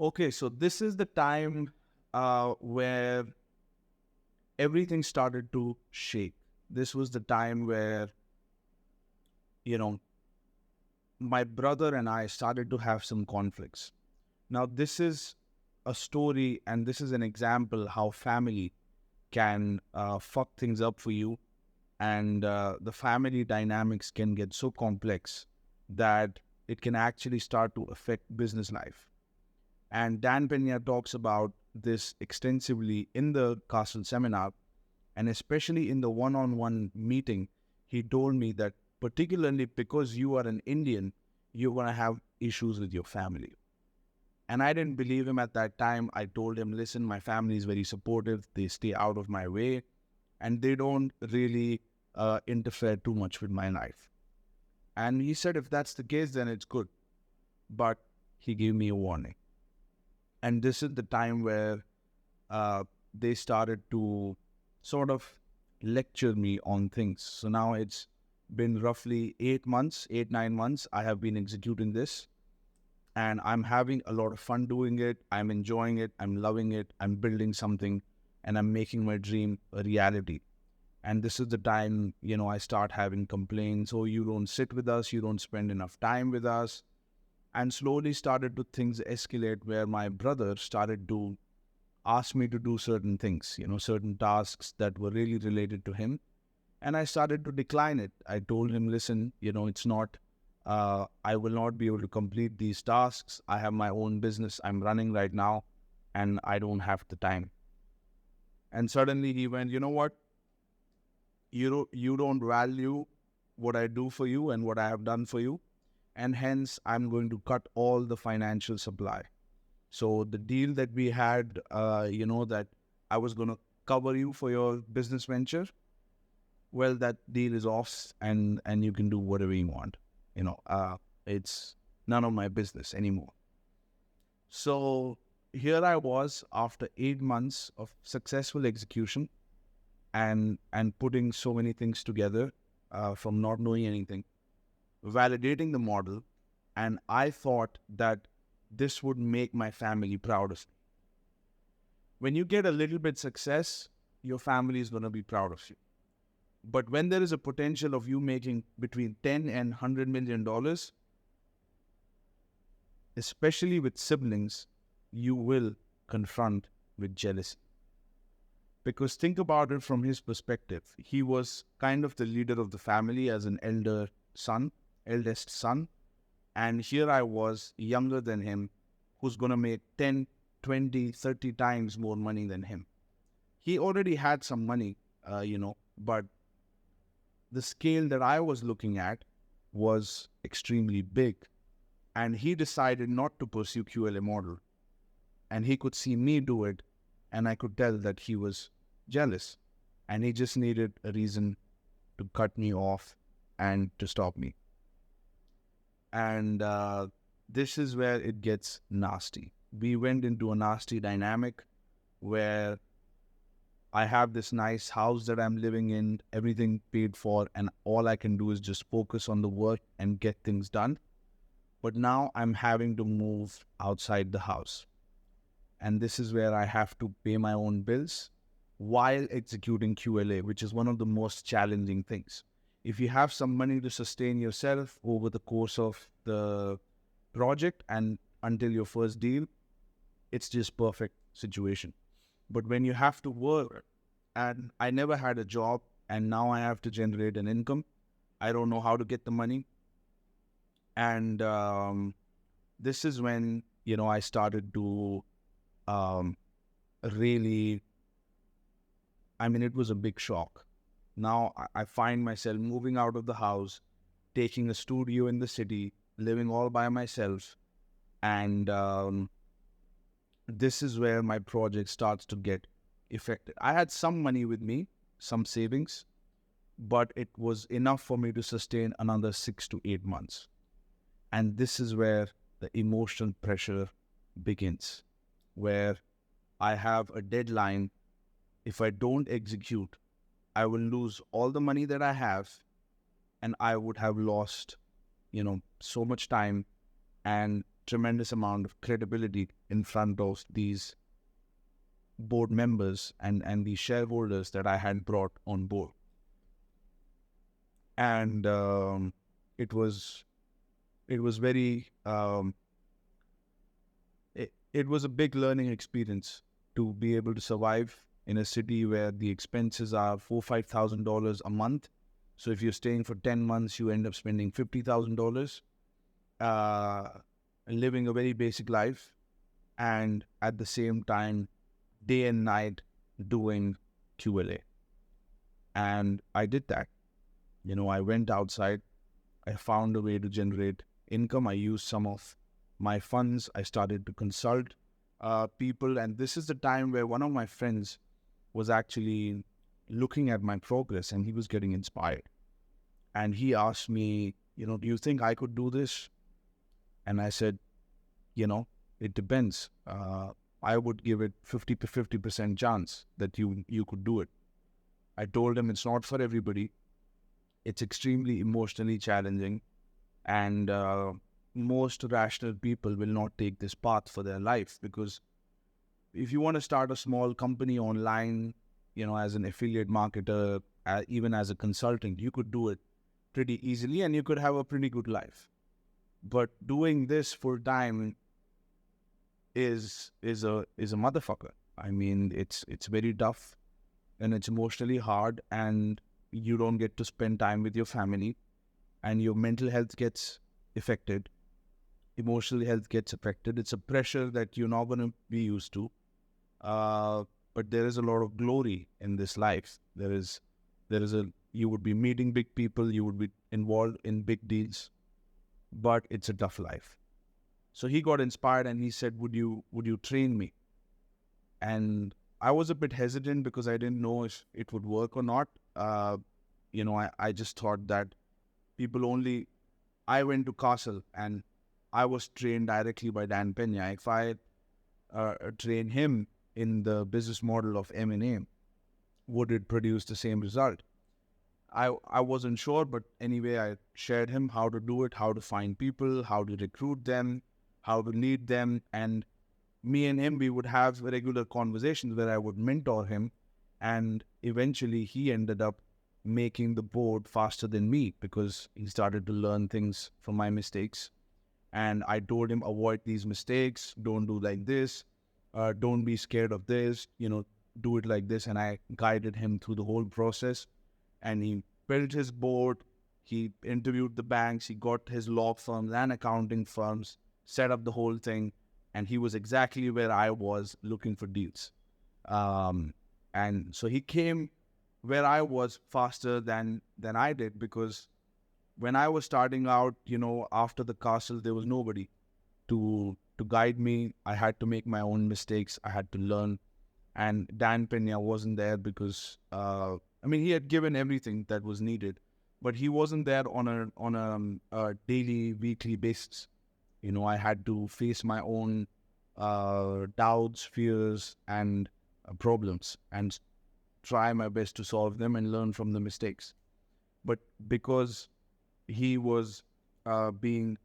Okay, so this is the time where everything started to shake. This was the time where, you know, my brother and I started to have some conflicts. Now, this is a story and this is an example how family can fuck things up for you. And the family dynamics can get so complex that it can actually start to affect business life. And Dan Pena talks about this extensively in the Castle seminar, and especially in the one-on-one meeting. He told me that particularly because you are an Indian, you're going to have issues with your family. And I didn't believe him at that time. I told him, listen, my family is very supportive. They stay out of my way and they don't really interfere too much with my life. And he said, if that's the case, then it's good. But he gave me a warning. And this is the time where they started to sort of lecture me on things. So now it's been roughly 8 months, 9 months. I have been executing this and I'm having a lot of fun doing it. I'm enjoying it. I'm loving it. I'm building something and I'm making my dream a reality. And this is the time, I start having complaints. Oh, you don't sit with us. You don't spend enough time with us. And slowly started to things escalate where my brother started to ask me to do certain things, certain tasks that were really related to him. And I started to decline it. I told him, listen, it's not, I will not be able to complete these tasks. I have my own business I'm running right now and I don't have the time. And suddenly he went, you know what? You don't value what I do for you and what I have done for you. And hence I'm going to cut all the financial supply. So the deal that we had, that I was going to cover you for your business venture, well, that deal is off and you can do whatever you want. It's none of my business anymore. So here I was after 8 months of successful execution and putting so many things together from not knowing anything, validating the model, and I thought that this would make my family proud of me. When you get a little bit success, your family is going to be proud of you. But when there is a potential of you making between 10 and $100 million, especially with siblings, you will confront with jealousy. Because think about it from his perspective. He was kind of the leader of the family as an eldest son. And here I was, younger than him, who's going to make 10, 20, 30 times more money than him. He already had some money, but the scale that I was looking at was extremely big. And he decided not to pursue QLA model. And he could see me do it. And I could tell that he was jealous. And he just needed a reason to cut me off and to stop me. And this is where it gets nasty. We went into a nasty dynamic where I have this nice house that I'm living in, everything paid for, and all I can do is just focus on the work and get things done. But now I'm having to move outside the house. And this is where I have to pay my own bills while executing QLA, which is one of the most challenging things. If you have some money to sustain yourself over the course of the project and until your first deal, it's just perfect situation. But when you have to work, and I never had a job, and now I have to generate an income, I don't know how to get the money. And this is when, I started to really, it was a big shock. Now I find myself moving out of the house, taking a studio in the city, living all by myself. And this is where my project starts to get affected. I had some money with me, some savings, but it was enough for me to sustain another 6 to 8 months. And this is where the emotional pressure begins, where I have a deadline. If I don't execute, I will lose all the money that I have, and I would have lost, so much time and tremendous amount of credibility in front of these board members and the shareholders that I had brought on board. And it was very it was a big learning experience to be able to survive in a city where the expenses are $4,000-5,000 a month. So if you're staying for 10 months, you end up spending $50,000, living a very basic life, and at the same time, day and night doing QLA. And I did that. I went outside. I found a way to generate income. I used some of my funds. I started to consult people. And this is the time where one of my friends was actually looking at my progress, and he was getting inspired. And he asked me, do you think I could do this? And I said, it depends. I would give it 50% chance that you could do it. I told him it's not for everybody. It's extremely emotionally challenging, and most rational people will not take this path for their life, because if you want to start a small company online, as an affiliate marketer, even as a consultant, you could do it pretty easily and you could have a pretty good life. But doing this full time is a motherfucker. I mean, it's very tough and it's emotionally hard, and you don't get to spend time with your family, and your mental health gets affected, emotional health gets affected. It's a pressure that you're not going to be used to. But there is a lot of glory in this life. You would be meeting big people, you would be involved in big deals, but it's a tough life. So he got inspired and he said, would you train me? And I was a bit hesitant because I didn't know if it would work or not. I just thought that I went to Castle and I was trained directly by Dan Pena. If I train him in the business model of M&A, would it produce the same result? I wasn't sure, but anyway, I shared him how to do it, how to find people, how to recruit them, how to lead them. And me and him, we would have regular conversations where I would mentor him. And eventually he ended up making the board faster than me because he started to learn things from my mistakes. And I told him, avoid these mistakes, don't do like this, don't be scared of this, do it like this. And I guided him through the whole process. And he built his board, he interviewed the banks, he got his law firms and accounting firms, set up the whole thing, and he was exactly where I was looking for deals. And so he came where I was faster than I did, because when I was starting out, after the Castle, there was nobody to guide me. I had to make my own mistakes. I had to learn. And Dan Pena wasn't there because, he had given everything that was needed, but he wasn't there on a daily, weekly basis. I had to face my own doubts, fears, and problems, and try my best to solve them and learn from the mistakes. But because he was being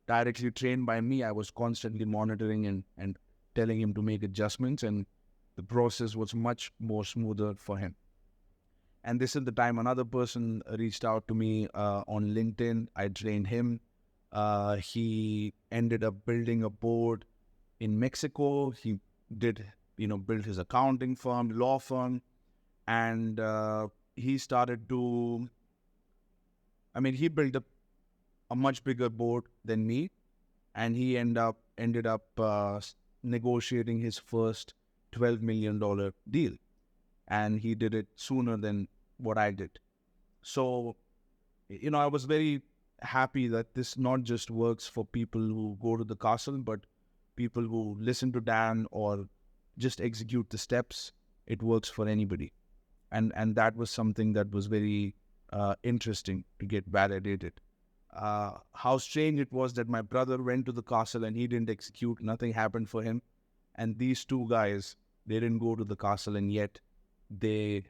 directly trained by me, I was constantly monitoring and telling him to make adjustments, and the process was much more smoother for him. And this is the time another person reached out to me on LinkedIn. I trained him. He ended up building a board in Mexico. He did, build his accounting firm, law firm, and he started to, he built a much bigger board than me, and he ended up negotiating his first $12 million deal. And he did it sooner than what I did. So, I was very happy that this not just works for people who go to the Castle, but people who listen to Dan or just execute the steps. It works for anybody. And that was something that was very interesting to get validated. How strange it was that my brother went to the Castle and he didn't execute. Nothing happened for him. And these two guys, they didn't go to the Castle, and yet they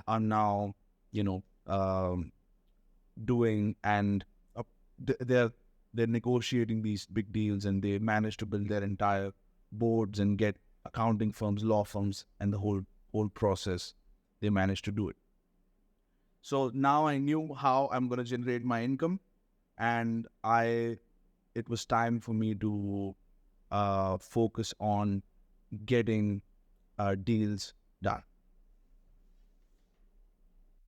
are now, doing, and they're they're negotiating these big deals, and they manage to build their entire boards and get accounting firms, law firms, and the whole process. They managed to do it. So now I knew how I'm going to generate my income, and it was time for me to focus on getting deals done.